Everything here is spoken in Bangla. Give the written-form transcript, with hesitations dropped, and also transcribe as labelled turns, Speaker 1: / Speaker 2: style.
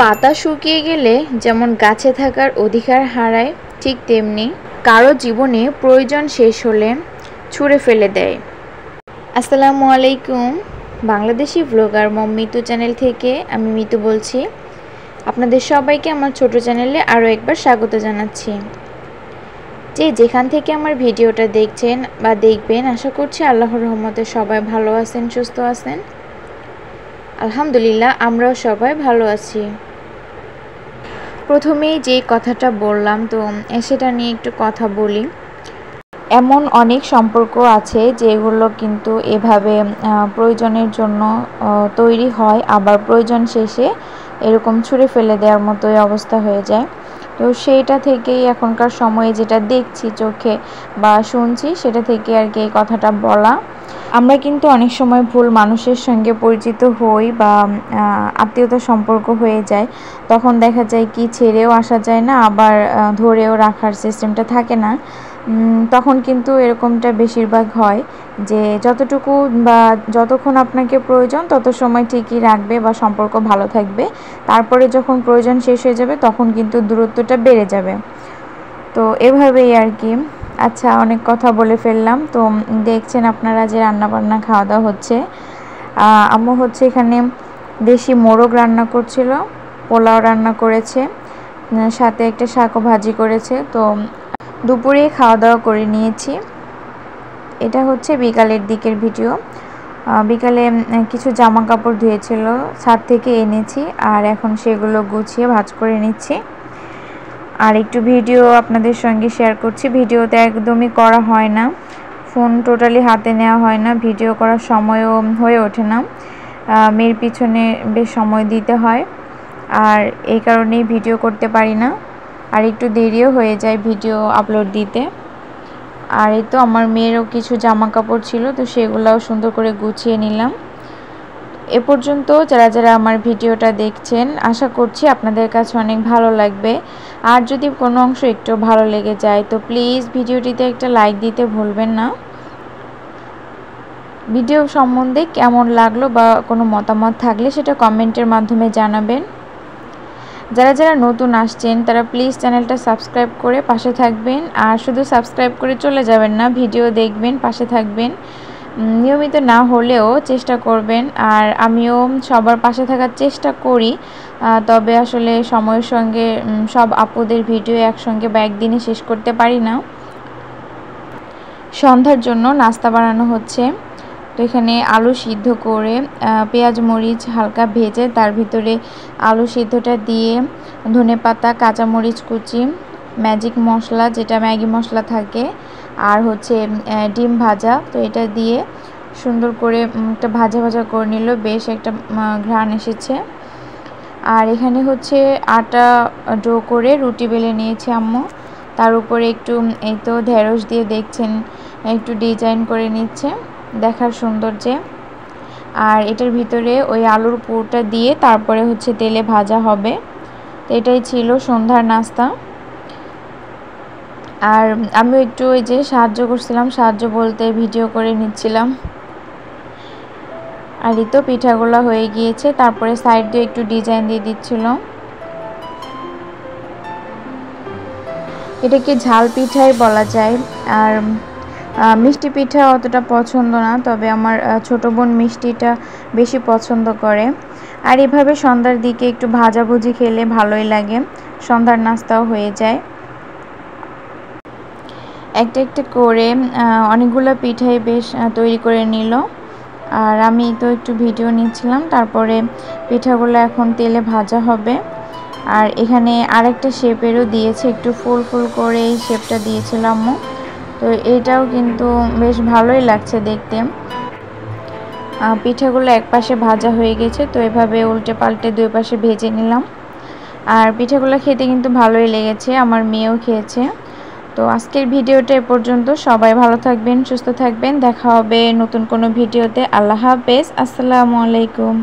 Speaker 1: পাতা শুকিয়ে গেলে যেমন গাছে থাকার অধিকার হারায়, ঠিক তেমনি কারো জীবনে প্রয়োজন শেষ হলে ছুঁড়ে ফেলে দেয়। আসসালামু আলাইকুম, বাংলাদেশি ব্লগার মম মিতু চ্যানেল থেকে আমি মিতু বলছি। আপনাদের সবাইকে আমার ছোট চ্যানেলে আরও একবার স্বাগত জানাচ্ছি। যেখান থেকে আমার ভিডিওটা দেখছেন বা দেখবেন, আশা করছি আল্লাহর রহমতে সবাই ভালো আছেন, সুস্থ আছেন। আলহামদুলিল্লাহ, আমরাও সবাই ভালো আছি। প্রথমেই যে কথাটা বললাম, তো সেটা নিয়ে একটু কথা বলি। এমন অনেক সম্পর্ক আছে যেগুলো কিন্তু এভাবে প্রয়োজনের জন্য তৈরি হয়, আবার প্রয়োজন শেষে এরকম ছুঁড়ে ফেলে দেওয়ার মতোই অবস্থা হয়ে যায়। তো সেইটা থেকেই এখনকার সময়ে যেটা দেখছি চোখে বা শুনছি, সেটা থেকে আর কি এই কথাটা বলা। আমরা কিন্তু অনেক সময় ভুল মানুষের সঙ্গে পরিচিত হই বা আত্মীয়তার সম্পর্ক হয়ে যায়, তখন দেখা যায় কি ছেড়েও আসা যায় না, আবার ধরেও রাখার সিস্টেমটা থাকে না। তখন কিন্তু এরকমটা বেশিরভাগ হয় যে যতটুকু বা যতক্ষণ আপনাকে প্রয়োজন তত সময় ঠিকই রাখবে বা সম্পর্ক ভালো থাকবে। তারপরে যখন প্রয়োজন শেষ হয়ে যাবে তখন কিন্তু দূরত্বটা বেড়ে যাবে। তো এভাবেই আর কি। আচ্ছা, অনেক কথা বলে ফেললাম। তো দেখছেন আপনারা যে রান্নাবান্না খাওয়া দাওয়া হচ্ছে। আম্মু হচ্ছে এখানে দেশি মোরগ রান্না করছিল, পোলাও রান্না করেছে, সাথে একটা শাকও ভাজি করেছে। তো দুপুরে খাওয়া দাওয়া করে নিয়েছি। এটা হচ্ছে বিকালের দিকের ভিডিও। বিকালে কিছু জামা কাপড় ধুয়েছিল, ছাদ থেকে এনেছি, আর এখন সেগুলো গুছিয়ে ভাঁজ করে নিচ্ছি। আর একটু ভিডিও আপনাদের সঙ্গে শেয়ার করছি। ভিডিওতে একদমই করা হয় না, ফোন টোটালি হাতে নেওয়া হয় না, ভিডিও করার সময়ও হয়ে ওঠে না। মেয়ের পিছনে বেশ সময় দিতে হয়, আর এই কারণেই ভিডিও করতে পারি না, আর একটু দেরিও হয়ে যায় ভিডিও আপলোড দিতে। আর এই তো আমার মেয়েরও কিছু জামা কাপড় ছিল, তো সেগুলোও সুন্দর করে গুছিয়ে নিলাম। এ পর্যন্ত যারা যারা আমার ভিডিওটা দেখছেন, আশা করছি আপনাদের কাছে অনেক ভালো লাগবে। আর যদি কোনো অংশ একটু ভালো লেগে যায় তো প্লিজ ভিডিওটিতে একটা লাইক দিতে ভুলবেন না। ভিডিও সম্বন্ধে কেমন লাগলো বা কোনো মতামত থাকলে সেটা কমেন্টের মাধ্যমে জানাবেন। যারা যারা নতুন আসছেন তারা প্লিজ চ্যানেলটা সাবস্ক্রাইব করে পাশে থাকবেন। আর শুধু সাবস্ক্রাইব করে চলে যাবেন না, ভিডিও দেখবেন, পাশে থাকবেন। নিয়মিত না হলেও চেষ্টা করবেন। আর আমিও সবার পাশে থাকার চেষ্টা করি, তবে আসলে সময়ের সঙ্গে সব আপুদের ভিডিও একসঙ্গে বা একদিনে শেষ করতে পারি না। সন্ধ্যার জন্য নাস্তা বানানো হচ্ছে। তো এখানে আলু সিদ্ধ করে পেঁয়াজ মরিচ হালকা ভেজে তার ভিতরে আলু সিদ্ধটা দিয়ে ধনেপাতা, কাঁচামরিচ কুচি, ম্যাজিক মশলা যেটা ম্যাগি মশলা থাকে, আর হচ্ছে ডিম ভাজা, তো এটা দিয়ে সুন্দর করে একটা ভাজা ভাজা করে নিল, বেশ একটা ঘ্রাণ এসেছে। আর এখানে হচ্ছে আটা ডো করে রুটি বেলে নিয়েছে আম্মু, তার উপরে একটু এই তো ঢেঁড়স দিয়ে দেখছেন একটু ডিজাইন করে নিচ্ছে দেখার সৌন্দর্যে। আর এটার ভিতরে ওই আলুর পুরটা দিয়ে তারপরে হচ্ছে তেলে ভাজা হবে। তো এটাই ছিল সন্ধ্যার নাস্তা। আর আমিও একটু ওই যে সাহায্য করছিলাম, সাহায্য বলতে ভিডিও করে নিচ্ছিলাম। আর এই তো পিঠাগুলো হয়ে গিয়েছে, তারপরে সাইড দিয়ে একটু ডিজাইন দিয়ে দিচ্ছিল। এটাকে ঝাল পিঠাই বলা যায়। আর মিষ্টি পিঠা অতটা পছন্দ না, তবে আমার ছোট বোন মিষ্টিটা বেশি পছন্দ করে। আর এভাবে সন্ধ্যার দিকে একটু ভাজাভুজি খেলে ভালোই লাগে, সন্ধ্যার নাস্তাও হয়ে যায়। একটা একটা করে অনেকগুলো পিঠাই বেশ তৈরি করে নিল, আর আমি তো একটু ভিডিও নিচ্ছিলাম। তারপরে পিঠাগুলো এখন তেলে ভাজা হবে। আর এখানে আরেকটা শেপেরও দিয়েছে, একটু ফুল ফুল করে এই শেপটা দিয়েছিলাম। তো এটাও কিন্তু বেশ ভালোই লাগছে দেখতে। পিঠাগুলো এক পাশে ভাজা হয়ে গেছে, তো এভাবে উল্টে পাল্টে দুই পাশে ভেজে নিলাম। আর পিঠাগুলো খেতে কিন্তু ভালোই লেগেছে, আমার মেয়েও খেয়েছে। তো আজকের ভিডিওটা এ পর্যন্ত। সবাই ভালো থাকবেন, সুস্থ থাকবেন। দেখা হবে নতুন কোনো ভিডিওতে। আল্লাহ হাফেজ, আসসালামু আলাইকুম।